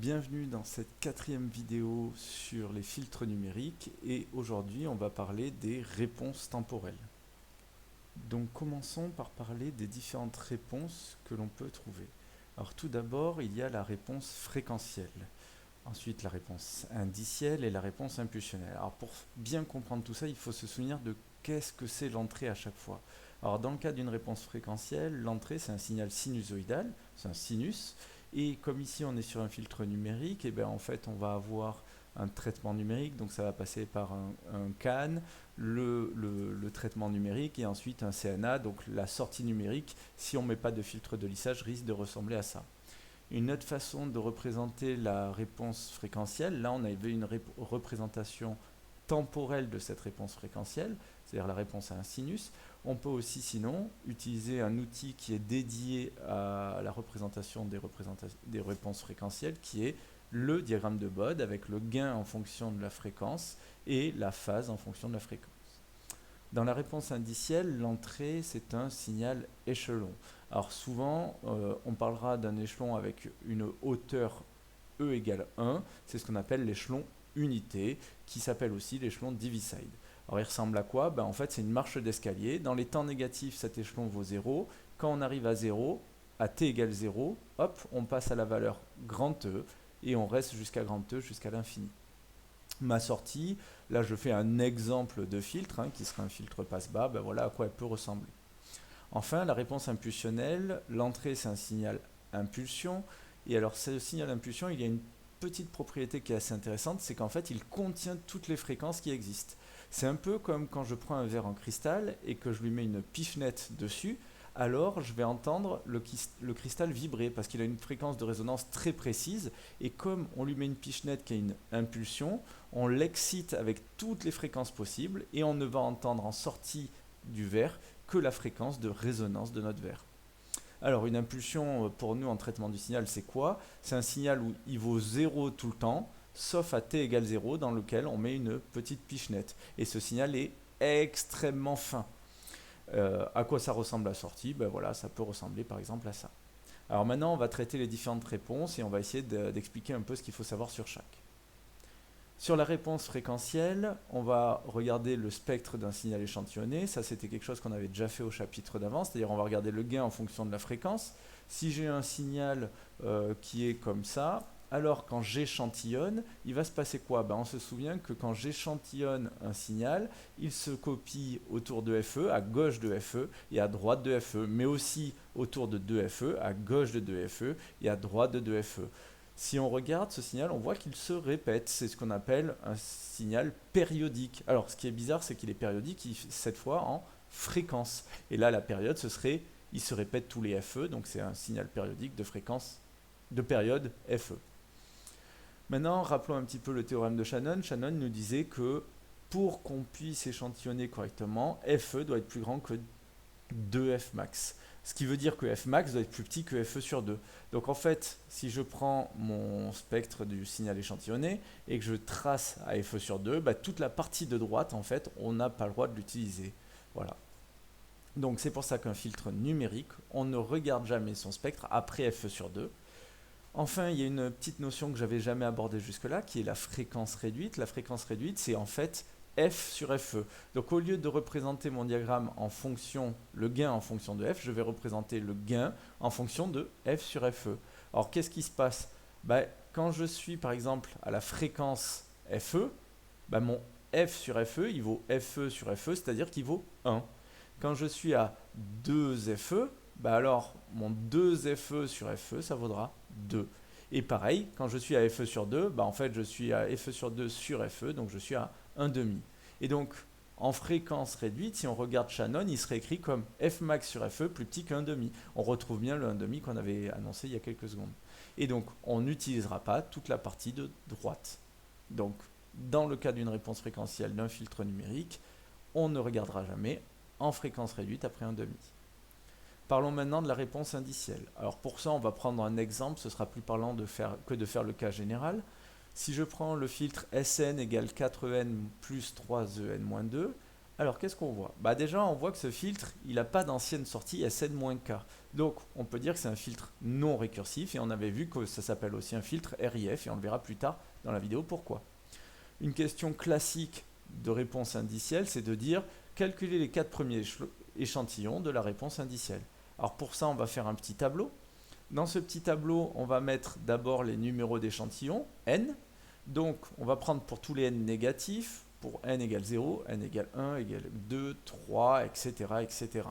Bienvenue dans cette quatrième vidéo sur les filtres numériques et aujourd'hui on va parler des réponses temporelles. Donc commençons par parler des différentes réponses que l'on peut trouver. Alors tout d'abord il y a la réponse fréquentielle, ensuite la réponse indicielle et la réponse impulsionnelle. Alors pour bien comprendre tout ça il faut se souvenir de qu'est-ce que c'est l'entrée à chaque fois. Alors dans le cas d'une réponse fréquentielle, l'entrée c'est un signal sinusoïdal, c'est un sinus. Et comme ici on est sur un filtre numérique, et bien en fait on va avoir un traitement numérique, donc ça va passer par un CAN, le traitement numérique et ensuite un CNA, donc la sortie numérique, si on ne met pas de filtre de lissage, risque de ressembler à ça. Une autre façon de représenter la réponse fréquentielle, là on avait une représentation temporelle de cette réponse fréquentielle, c'est-à-dire la réponse à un sinus. On peut aussi sinon utiliser un outil qui est dédié à la représentation des réponses fréquentielles, qui est le diagramme de Bode avec le gain en fonction de la fréquence et la phase en fonction de la fréquence. Dans la réponse indicielle, l'entrée, c'est un signal échelon. Alors souvent, on parlera d'un échelon avec une hauteur E égale 1, c'est ce qu'on appelle l'échelon unité, qui s'appelle aussi l'échelon diviside. Alors il ressemble à quoi? En fait, c'est une marche d'escalier. Dans les temps négatifs, cet échelon vaut 0. Quand on arrive à 0, à t égale 0, hop, on passe à la valeur grand E, et on reste jusqu'à grand E, jusqu'à l'infini. Ma sortie, là je fais un exemple de filtre, qui sera un filtre passe-bas, voilà à quoi elle peut ressembler. Enfin, la réponse impulsionnelle, l'entrée c'est un signal impulsion, et alors ce signal impulsion, il y a une petite propriété qui est assez intéressante, c'est qu'en fait il contient toutes les fréquences qui existent. C'est un peu comme quand je prends un verre en cristal et que je lui mets une pichenette dessus, alors je vais entendre le cristal vibrer parce qu'il a une fréquence de résonance très précise, et comme on lui met une pichenette qui a une impulsion, on l'excite avec toutes les fréquences possibles et on ne va entendre en sortie du verre que la fréquence de résonance de notre verre. Alors une impulsion pour nous en traitement du signal, c'est quoi? C'est un signal où il vaut 0 tout le temps, sauf à t égale 0 dans lequel on met une petite pichenette. Et ce signal est extrêmement fin. À quoi ça ressemble la sortie? Voilà, ça peut ressembler par exemple à ça. Alors maintenant, on va traiter les différentes réponses et on va essayer d'expliquer un peu ce qu'il faut savoir sur chaque. Sur la réponse fréquentielle, on va regarder le spectre d'un signal échantillonné. Ça, c'était quelque chose qu'on avait déjà fait au chapitre d'avant, c'est-à-dire on va regarder le gain en fonction de la fréquence. Si j'ai un signal qui est comme ça, alors quand j'échantillonne, il va se passer quoi? On se souvient que quand j'échantillonne un signal, il se copie autour de FE, à gauche de FE et à droite de FE, mais aussi autour de 2FE, à gauche de 2FE et à droite de 2FE. Si on regarde ce signal, on voit qu'il se répète. C'est ce qu'on appelle un signal périodique. Alors, ce qui est bizarre, c'est qu'il est périodique, cette fois en fréquence. Et là, la période, ce serait, il se répète tous les FE, donc c'est un signal périodique de fréquence, de période FE. Maintenant, rappelons un petit peu le théorème de Shannon. Shannon nous disait que pour qu'on puisse échantillonner correctement, FE doit être plus grand que 2F max. Ce qui veut dire que F max doit être plus petit que FE sur 2. Donc en fait, si je prends mon spectre du signal échantillonné et que je trace à FE sur 2, toute la partie de droite, en fait, on n'a pas le droit de l'utiliser. Voilà. Donc c'est pour ça qu'un filtre numérique, on ne regarde jamais son spectre après FE sur 2. Enfin, il y a une petite notion que j'avais jamais abordée jusque-là, qui est la fréquence réduite. La fréquence réduite, c'est en fait F sur FE. Donc au lieu de représenter mon diagramme en fonction, le gain en fonction de F, je vais représenter le gain en fonction de F sur FE. Alors qu'est-ce qui se passe? Quand je suis par exemple à la fréquence FE, mon F sur FE, il vaut FE sur FE, c'est-à-dire qu'il vaut 1. Quand je suis à 2FE, alors mon 2FE sur FE, ça vaudra 2. Et pareil, quand je suis à FE sur 2, en fait je suis à FE sur 2 sur FE, donc je suis à 1,5. Et donc en fréquence réduite, si on regarde Shannon, il serait écrit comme F max sur FE plus petit qu'1,5. On retrouve bien le 1,5 qu'on avait annoncé il y a quelques secondes. Et donc on n'utilisera pas toute la partie de droite. Donc dans le cas d'une réponse fréquentielle d'un filtre numérique, on ne regardera jamais en fréquence réduite après 1,5. Parlons maintenant de la réponse indicielle. Alors pour ça, on va prendre un exemple, ce sera plus parlant que de faire le cas général. Si je prends le filtre Sn égale 4En plus 3En moins 2, Alors, qu'est-ce qu'on voit? Bah déjà, on voit que ce filtre, il n'a pas d'ancienne sortie Sn-K. Donc, on peut dire que c'est un filtre non récursif et on avait vu que ça s'appelle aussi un filtre RIF et on le verra plus tard dans la vidéo pourquoi. Une question classique de réponse indicielle, c'est de dire calculer les 4 premiers échantillons de la réponse indicielle. Alors pour ça, on va faire un petit tableau. Dans ce petit tableau, on va mettre d'abord les numéros d'échantillons, n. Donc, on va prendre pour tous les n négatifs, pour n égale 0, n égale 1, égale 2, 3, etc. etc.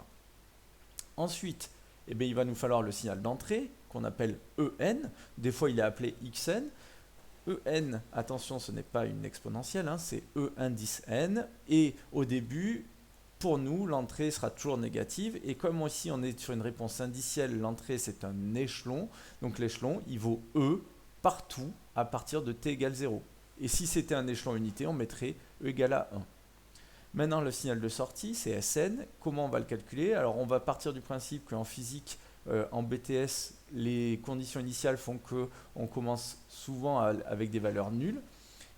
Ensuite, eh bien, il va nous falloir le signal d'entrée, qu'on appelle en. Des fois, il est appelé xn. En, attention, ce n'est pas une exponentielle, hein, c'est E indice n. Et au début, pour nous, l'entrée sera toujours négative. Et comme ici, on est sur une réponse indicielle, l'entrée, c'est un échelon. Donc l'échelon, il vaut E partout à partir de t égale 0. Et si c'était un échelon unité, on mettrait E égale à 1. Maintenant, le signal de sortie, c'est Sn. Comment on va le calculer? Alors, on va partir du principe qu'en physique, en BTS, les conditions initiales font qu'on commence souvent avec des valeurs nulles.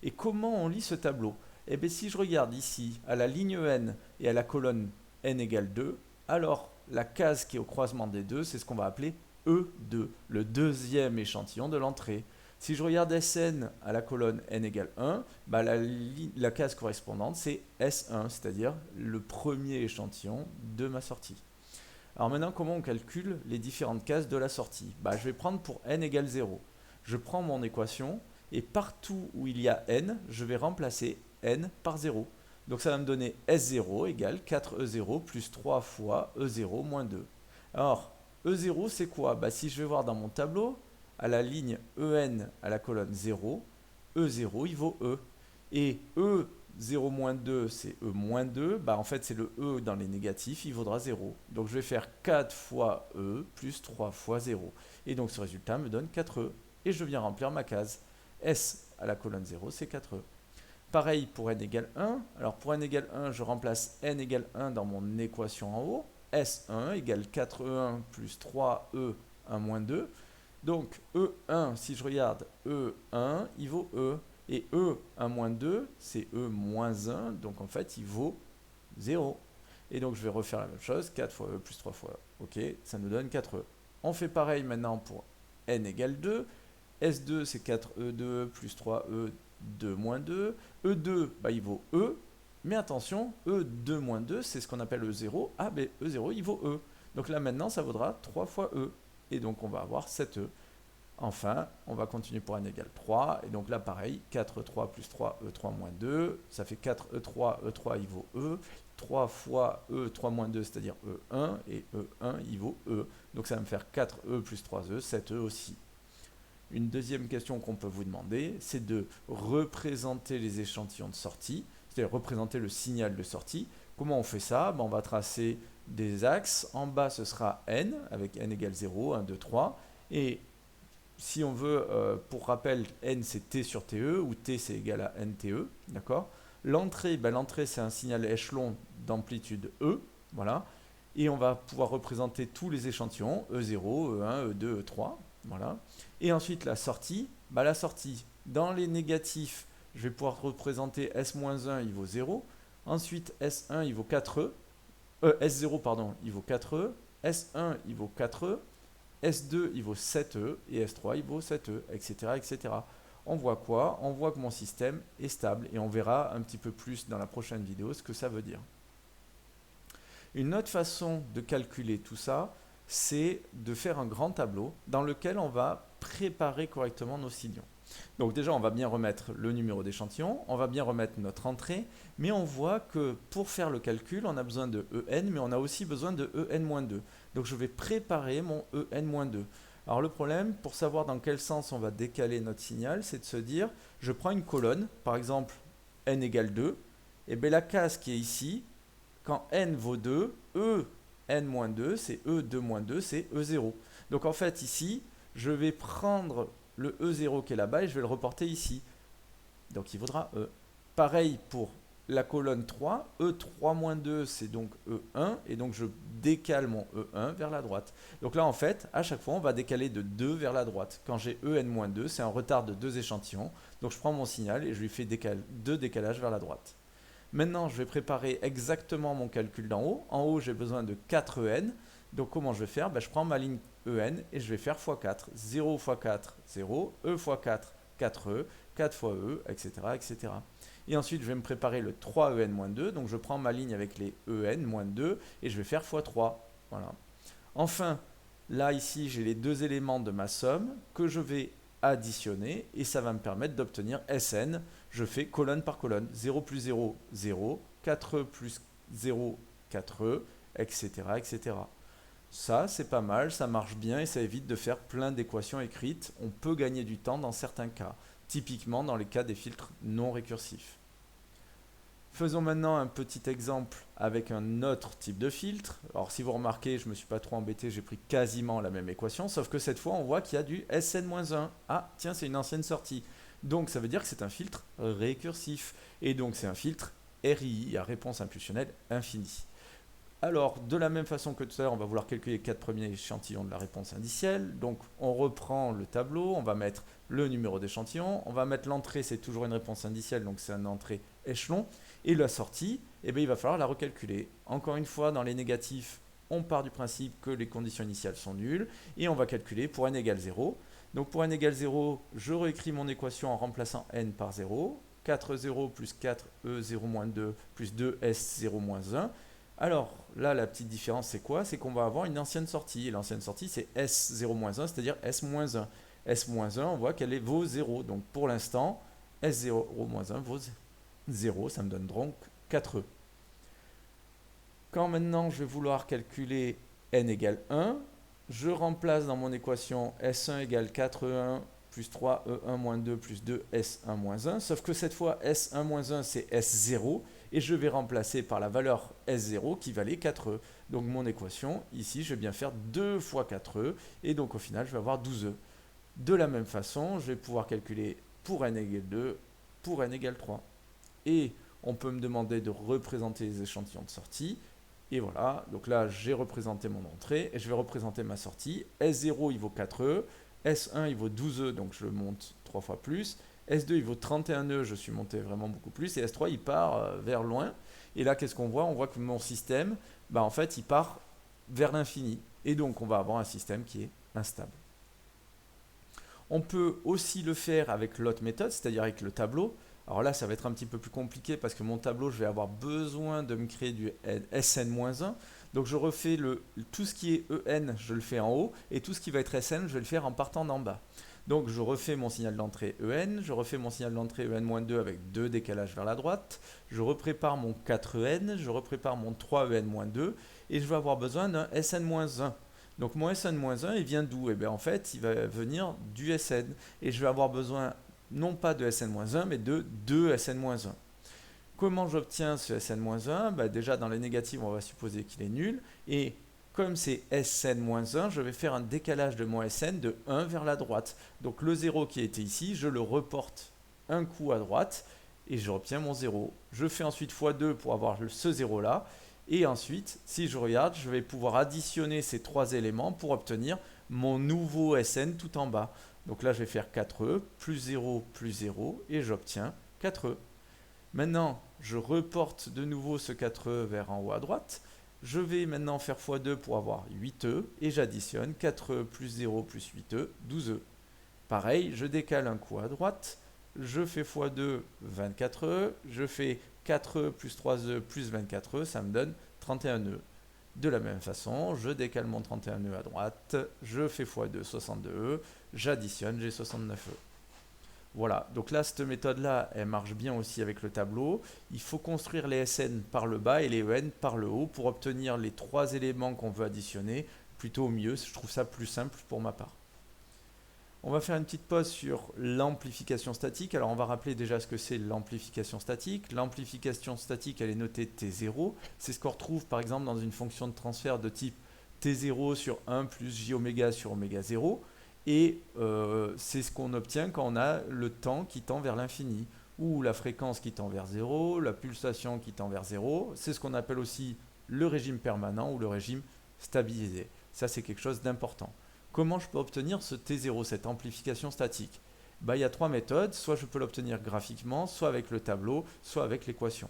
Et comment on lit ce tableau? Eh bien, si je regarde ici, à la ligne n et à la colonne n égale 2, alors la case qui est au croisement des deux, c'est ce qu'on va appeler E2, le deuxième échantillon de l'entrée. Si je regarde Sn à la colonne n égale 1, bah la case correspondante, c'est S1, c'est-à-dire le premier échantillon de ma sortie. Alors maintenant, comment on calcule les différentes cases de la sortie? Bah, je vais prendre pour n égale 0. Je prends mon équation et partout où il y a n, je vais remplacer n par 0. Donc ça va me donner S0 égale 4E0 plus 3 fois E0 moins 2. Alors, E0 c'est quoi? Bah, si je vais voir dans mon tableau, à la ligne EN à la colonne 0, E0 il vaut E. Et E0 moins 2 c'est E moins 2, bah en fait c'est le E dans les négatifs, il vaudra 0. Donc je vais faire 4 fois E plus 3 fois 0. Et donc ce résultat me donne 4E. Et je viens remplir ma case. S à la colonne 0 c'est 4E. Pareil pour n égale 1. Alors pour n égale 1, je remplace n égale 1 dans mon équation en haut. S1 égale 4E1 plus 3E1 moins 2. Donc E1, si je regarde E1, il vaut E. Et E1 moins 2, c'est E moins 1. Donc en fait, il vaut 0. Et donc je vais refaire la même chose. 4 fois E plus 3 fois E. Ok, ça nous donne 4E. On fait pareil maintenant pour n égale 2. S2, c'est 4E2 plus 3E2 moins 2. E2, bah, il vaut E. Mais attention, E2 moins 2, c'est ce qu'on appelle E0. Ah, ben E0, il vaut E. Donc là, maintenant, ça vaudra 3 fois E. Et donc, on va avoir 7E. Enfin, on va continuer pour n égale 3. Et donc là, pareil, 4E3 plus 3E3 moins 2. Ça fait 4E3. E3, il vaut E. 3 fois E3 moins 2, c'est-à-dire E1. Et E1, il vaut E. Donc ça va me faire 4E plus 3E, 7E aussi. Une deuxième question qu'on peut vous demander, c'est de représenter les échantillons de sortie, c'est-à-dire représenter le signal de sortie. Comment on fait ça? On va tracer des axes. En bas, ce sera n, avec n égale 0, 1, 2, 3. Et si on veut, pour rappel, n c'est t sur te, où t c'est égal à nte, d'accord? L'entrée, l'entrée c'est un signal échelon d'amplitude e, voilà. Et on va pouvoir représenter tous les échantillons, E0, E1, E2, E3, voilà. Et ensuite la sortie, la sortie, dans les négatifs, je vais pouvoir représenter S-1, il vaut 0. Ensuite S1, il vaut 4E. S0, pardon, il vaut 4E. S1, il vaut 4E. S2, il vaut 7E. Et S3, il vaut 7E, etc., etc. On voit quoi? On voit que mon système est stable. Et on verra un petit peu plus dans la prochaine vidéo ce que ça veut dire. Une autre façon de calculer tout ça, c'est de faire un grand tableau dans lequel on va préparer correctement nos signaux. Donc déjà, on va bien remettre le numéro d'échantillon, on va bien remettre notre entrée, mais on voit que pour faire le calcul, on a besoin de En, mais on a aussi besoin de En-2. Donc je vais préparer mon En-2. Alors le problème, pour savoir dans quel sens on va décaler notre signal, c'est de se dire, je prends une colonne, par exemple n égale 2, et bien la case qui est ici, quand n vaut 2, En-2, c'est E2-2, c'est E0. Donc en fait ici, je vais prendre le E0 qui est là-bas et je vais le reporter ici. Donc il vaudra E. Pareil pour la colonne 3, E3-2 c'est donc E1 et donc je décale mon E1 vers la droite. Donc là en fait, à chaque fois on va décaler de 2 vers la droite. Quand j'ai En-2, c'est un retard de 2 échantillons. Donc je prends mon signal et je lui fais 2 décalages vers la droite. Maintenant, je vais préparer exactement mon calcul d'en haut. En haut, j'ai besoin de 4en. Donc, comment je vais faire? Je prends ma ligne en et je vais faire x4. 0 fois 4, 0. E fois 4, 4e. 4 fois e, etc., etc. Et ensuite, je vais me préparer le 3en-2. Donc, je prends ma ligne avec les en-2 et je vais faire x3. Voilà. Enfin, là, ici, j'ai les deux éléments de ma somme que je vais additionner et ça va me permettre d'obtenir Sn. Je fais colonne par colonne. 0 plus 0, 0. 4e plus 0, 4e, etc., etc. Ça, c'est pas mal, ça marche bien et ça évite de faire plein d'équations écrites. On peut gagner du temps dans certains cas, typiquement dans les cas des filtres non récursifs. Faisons maintenant un petit exemple avec un autre type de filtre. Alors si vous remarquez, je ne me suis pas trop embêté, j'ai pris quasiment la même équation, sauf que cette fois on voit qu'il y a du Sn-1. Ah tiens, c'est une ancienne sortie. Donc ça veut dire que c'est un filtre récursif. Et donc c'est un filtre RII, à réponse impulsionnelle infinie. Alors, de la même façon que tout à l'heure, on va vouloir calculer les 4 premiers échantillons de la réponse indicielle. Donc, on reprend le tableau, on va mettre le numéro d'échantillon, on va mettre l'entrée, c'est toujours une réponse indicielle, donc c'est une entrée échelon. Et la sortie, eh bien, il va falloir la recalculer. Encore une fois, dans les négatifs, on part du principe que les conditions initiales sont nulles, et on va calculer pour n égale 0. Donc, pour n égale 0, je réécris mon équation en remplaçant n par 0. 4,0 plus 4e0-2 plus 2s0-1. Alors là, la petite différence, c'est quoi? C'est qu'on va avoir une ancienne sortie. Et l'ancienne sortie, c'est S0-1, c'est-à-dire S-1. S-1, on voit qu'elle vaut 0. Donc pour l'instant, S0-1 vaut 0. Ça me donne donc 4e. Quand maintenant je vais vouloir calculer n égale 1, je remplace dans mon équation S1 égale 4e1 plus 3e1-2 plus 2s1-1. Sauf que cette fois, S1-1, c'est S0. Et je vais remplacer par la valeur S0 qui valait 4e. Donc mon équation, ici, je vais bien faire 2 fois 4e. Et donc au final, je vais avoir 12e. De la même façon, je vais pouvoir calculer pour n égale 2, pour n égale 3. Et on peut me demander de représenter les échantillons de sortie. Et voilà, donc là, j'ai représenté mon entrée et je vais représenter ma sortie. S0, il vaut 4e. S1, il vaut 12e, donc je le monte 3 fois plus. S2, il vaut 31e, je suis monté vraiment beaucoup plus. Et S3, il part vers loin. Et là, qu'est-ce qu'on voit? On voit que mon système, en fait, il part vers l'infini. Et donc, on va avoir un système qui est instable. On peut aussi le faire avec l'autre méthode, c'est-à-dire avec le tableau. Alors là, ça va être un petit peu plus compliqué parce que mon tableau, je vais avoir besoin de me créer du Sn-1. Donc je refais tout ce qui est En, je le fais en haut, et tout ce qui va être Sn, je vais le faire en partant d'en bas. Donc je refais mon signal d'entrée En, je refais mon signal d'entrée En-2 avec 2 décalages vers la droite, je reprépare mon 4En, je reprépare mon 3En-2, et je vais avoir besoin d'un Sn-1. Donc mon Sn-1, il vient d'où? Eh bien en fait, il va venir du Sn, et je vais avoir besoin non pas de Sn-1, mais de 2 Sn-1. Comment j'obtiens ce Sn-1? Déjà, dans les négatives, on va supposer qu'il est nul. Et comme c'est Sn-1, je vais faire un décalage de mon Sn de 1 vers la droite. Donc le 0 qui était ici, je le reporte un coup à droite et je obtiens mon 0. Je fais ensuite x2 pour avoir ce 0 là. Et ensuite, si je regarde, je vais pouvoir additionner ces trois éléments pour obtenir mon nouveau Sn tout en bas. Donc là, je vais faire 4e, plus 0, plus 0, et j'obtiens 4e. Maintenant, je reporte de nouveau ce 4e vers en haut à droite. Je vais maintenant faire x2 pour avoir 8e, et j'additionne 4e plus 0 plus 8e, 12e. Pareil, je décale un coup à droite, je fais x2, 24e, je fais 4e plus 3e plus 24e, ça me donne 31e. De la même façon, je décale mon 31e à droite, je fais x2, 62e, j'additionne, j'ai 69e. Voilà, donc là, cette méthode-là, elle marche bien aussi avec le tableau. Il faut construire les Sn par le bas et les En par le haut pour obtenir les trois éléments qu'on veut additionner, plutôt au mieux. Je trouve ça plus simple pour ma part. On va faire une petite pause sur l'amplification statique. Alors, on va rappeler déjà ce que c'est l'amplification statique. L'amplification statique, elle est notée T0. C'est ce qu'on retrouve, par exemple, dans une fonction de transfert de type T0 sur 1 plus j oméga sur oméga 0. Et c'est ce qu'on obtient quand on a le temps qui tend vers l'infini, ou la fréquence qui tend vers 0, la pulsation qui tend vers 0. C'est ce qu'on appelle aussi le régime permanent ou le régime stabilisé. Ça, c'est quelque chose d'important. Comment je peux obtenir ce T0, cette amplification statique? Il y a trois méthodes. Soit je peux l'obtenir graphiquement, soit avec le tableau, soit avec l'équation.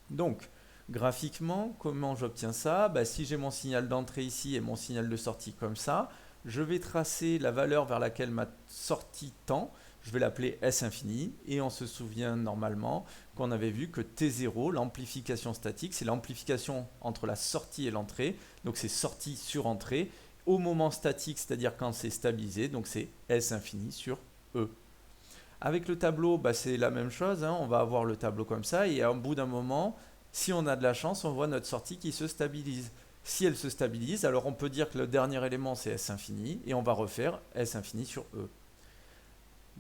Donc, graphiquement, comment j'obtiens ça? Bah, si j'ai mon signal d'entrée ici et mon signal de sortie comme ça, je vais tracer la valeur vers laquelle ma sortie tend. Je vais l'appeler S infini et on se souvient normalement qu'on avait vu que T0, l'amplification statique, c'est l'amplification entre la sortie et l'entrée. Donc c'est sortie sur entrée au moment statique, c'est-à-dire quand c'est stabilisé. Donc c'est S infini sur E. Avec le tableau, bah, c'est la même chose, hein. On va avoir le tableau comme ça et au bout d'un moment, si on a de la chance, on voit notre sortie qui se stabilise. Si elle se stabilise, alors on peut dire que le dernier élément c'est S infini et on va refaire S infini sur E.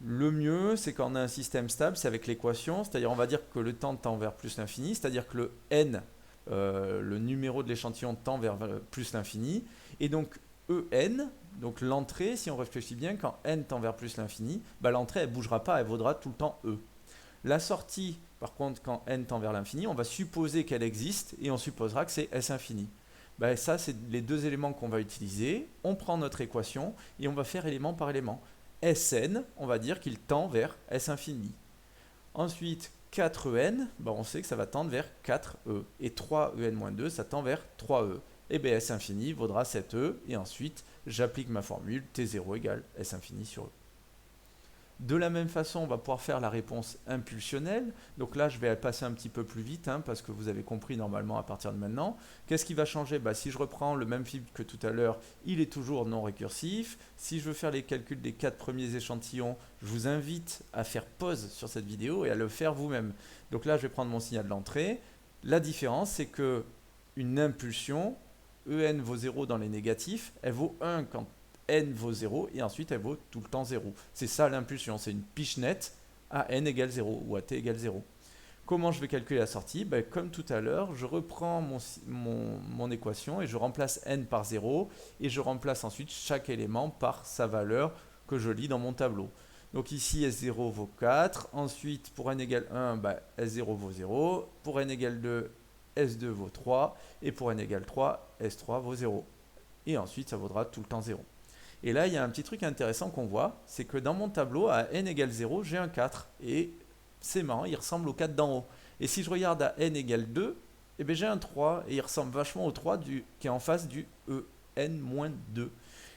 Le mieux, c'est quand on a un système stable, c'est avec l'équation, c'est-à-dire on va dire que le temps tend vers plus l'infini, c'est-à-dire que le n, le numéro de l'échantillon tend vers plus l'infini, et donc en, donc l'entrée, si on réfléchit bien, quand n tend vers plus l'infini, bah, l'entrée elle ne bougera pas, elle vaudra tout le temps e. La sortie, par contre, quand n tend vers l'infini, on va supposer qu'elle existe et on supposera que c'est s infini. Ben, ça, c'est les deux éléments qu'on va utiliser. On prend notre équation et on va faire élément par élément. Sn, on va dire qu'il tend vers S infini. Ensuite, 4En, ben on sait que ça va tendre vers 4E. Et 3En-2, ça tend vers 3E. Et bien S infini vaudra 7E. Et ensuite, j'applique ma formule T0 égale S infini sur E. De la même façon, on va pouvoir faire la réponse impulsionnelle. Donc là, je vais passer un petit peu plus vite, hein, parce que vous avez compris normalement à partir de maintenant. Qu'est-ce qui va changer? Bah, si je reprends le même filtre que tout à l'heure, il est toujours non récursif. Si je veux faire les calculs des 4 premiers échantillons, je vous invite à faire pause sur cette vidéo et à le faire vous-même. Donc là, je vais prendre mon signal d'entrée. La différence, c'est que une impulsion, En vaut 0 dans les négatifs, elle vaut 1 quand n vaut 0 et ensuite elle vaut tout le temps 0. C'est ça l'impulsion, c'est une pichenette à n égale 0 ou à t égale 0. Comment je vais calculer la sortie? Ben, comme tout à l'heure, je reprends mon équation et je remplace n par 0 et je remplace ensuite chaque élément par sa valeur que je lis dans mon tableau. Donc ici S0 vaut 4, ensuite pour n égale 1, ben, S0 vaut 0, pour n égale 2, S2 vaut 3 et pour n égale 3, S3 vaut 0. Et ensuite ça vaudra tout le temps 0. Et là, il y a un petit truc intéressant qu'on voit, c'est que dans mon tableau, à n égale 0, j'ai un 4. Et c'est marrant, il ressemble au 4 d'en haut. Et si je regarde à n égale 2, eh bien j'ai un 3, et il ressemble vachement au 3 qui est en face du en-2.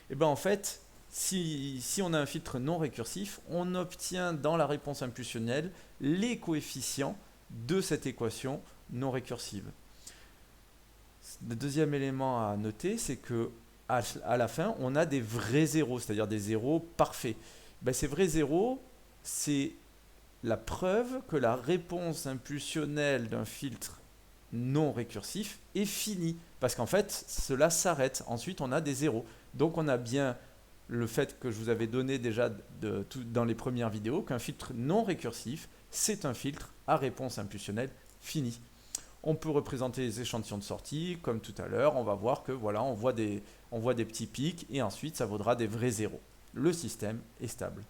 Et bien en fait, si on a un filtre non récursif, on obtient dans la réponse impulsionnelle les coefficients de cette équation non récursive. Le deuxième élément à noter, c'est que à la fin, on a des vrais zéros, c'est-à-dire des zéros parfaits. Ben, ces vrais zéros, c'est la preuve que la réponse impulsionnelle d'un filtre non récursif est finie. Parce qu'en fait, cela s'arrête. Ensuite, on a des zéros. Donc, on a bien le fait que je vous avais donné déjà dans les premières vidéos, qu'un filtre non récursif, c'est un filtre à réponse impulsionnelle finie. On peut représenter les échantillons de sortie, comme tout à l'heure, on va voir que voilà, on voit des petits pics et ensuite ça vaudra des vrais zéros. Le système est stable.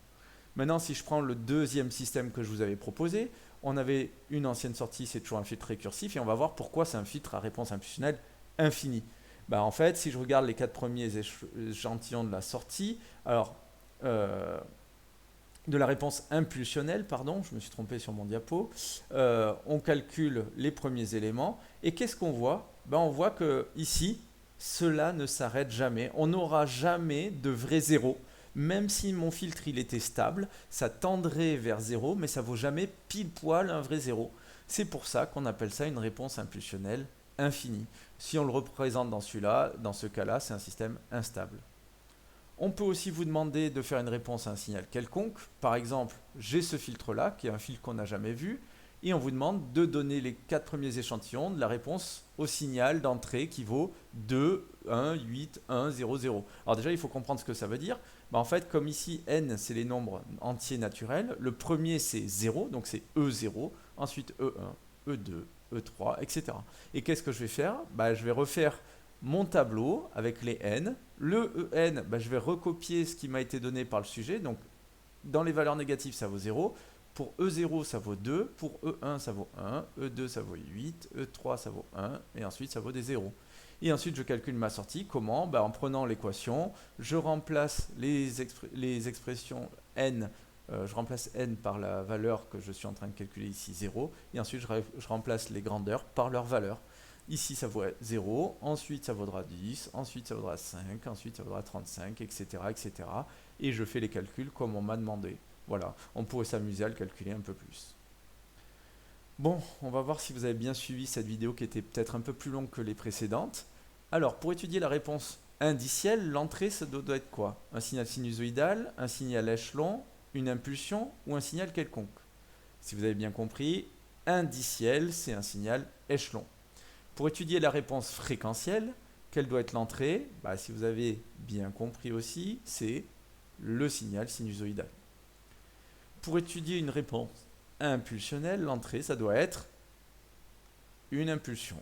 Maintenant, si je prends le deuxième système que je vous avais proposé, on avait une ancienne sortie, c'est toujours un filtre récursif et on va voir pourquoi c'est un filtre à réponse impulsionnelle infinie. Ben, en fait, si je regarde les 4 premiers échantillons de la sortie, alors de la réponse impulsionnelle, pardon, je me suis trompé sur mon diapo, on calcule les premiers éléments et qu'est-ce qu'on voit? Ben, on voit que ici, cela ne s'arrête jamais. On n'aura jamais de vrai zéro. Même si mon filtre il était stable, ça tendrait vers 0, mais ça ne vaut jamais pile poil un vrai zéro. C'est pour ça qu'on appelle ça une réponse impulsionnelle infinie. Si on le représente dans celui-là, dans ce cas-là, c'est un système instable. On peut aussi vous demander de faire une réponse à un signal quelconque. Par exemple, j'ai ce filtre-là, qui est un filtre qu'on n'a jamais vu, et on vous demande de donner les 4 premiers échantillons de la réponse au signal d'entrée qui vaut 2, 1, 8, 1, 0, 0. Alors déjà, il faut comprendre ce que ça veut dire. En fait, comme ici, n, c'est les nombres entiers naturels, le premier, c'est 0, donc c'est E0, ensuite E1, E2, E3, etc. Et qu'est-ce que je vais faire? Je vais refaire mon tableau avec les n. Le en, je vais recopier ce qui m'a été donné par le sujet. Donc, dans les valeurs négatives, ça vaut 0. Pour E0, ça vaut 2. Pour E1, ça vaut 1. E2, ça vaut 8. E3, ça vaut 1. Et ensuite, ça vaut des 0. Et ensuite, je calcule ma sortie. Comment? En prenant l'équation, je remplace les expressions n je remplace n par la valeur que je suis en train de calculer ici, 0, et ensuite je remplace les grandeurs par leur valeur. Ici, ça vaut 0, ensuite ça vaudra 10, ensuite ça vaudra 5, ensuite ça vaudra 35, etc., etc. Et je fais les calculs comme on m'a demandé. Voilà, on pourrait s'amuser à le calculer un peu plus. Bon, on va voir si vous avez bien suivi cette vidéo qui était peut-être un peu plus longue que les précédentes. Alors, pour étudier la réponse indicielle, l'entrée, ça doit être quoi? Un signal sinusoïdal, un signal échelon, une impulsion ou un signal quelconque? Si vous avez bien compris, indiciel, c'est un signal échelon. Pour étudier la réponse fréquentielle, quelle doit être l'entrée? Si vous avez bien compris aussi, c'est le signal sinusoïdal. Pour étudier une réponse impulsionnelle, l'entrée, ça doit être une impulsion.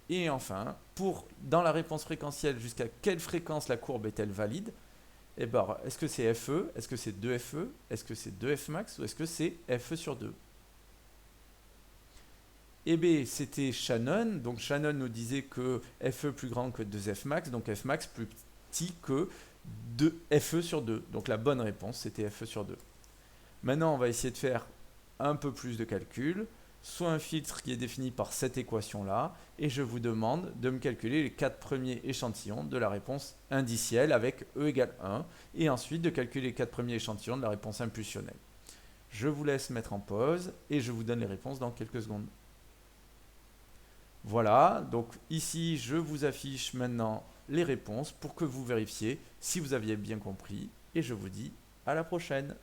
Et enfin, dans la réponse fréquentielle, jusqu'à quelle fréquence la courbe est-elle valide? Est-ce que c'est FE? Est-ce que c'est 2FE? Est-ce que c'est 2F max? Ou est-ce que c'est FE sur 2? Et B, c'était Shannon. Donc Shannon nous disait que FE plus grand que 2F max, donc F max plus petit que FE sur 2. Donc la bonne réponse, c'était FE sur 2. Maintenant, on va essayer de faire un peu plus de calculs, soit un filtre qui est défini par cette équation-là, et je vous demande de me calculer les 4 premiers échantillons de la réponse indicielle avec E égale 1, et ensuite de calculer les 4 premiers échantillons de la réponse impulsionnelle. Je vous laisse mettre en pause, et je vous donne les réponses dans quelques secondes. Voilà, donc ici, je vous affiche maintenant les réponses pour que vous vérifiez si vous aviez bien compris, et je vous dis à la prochaine.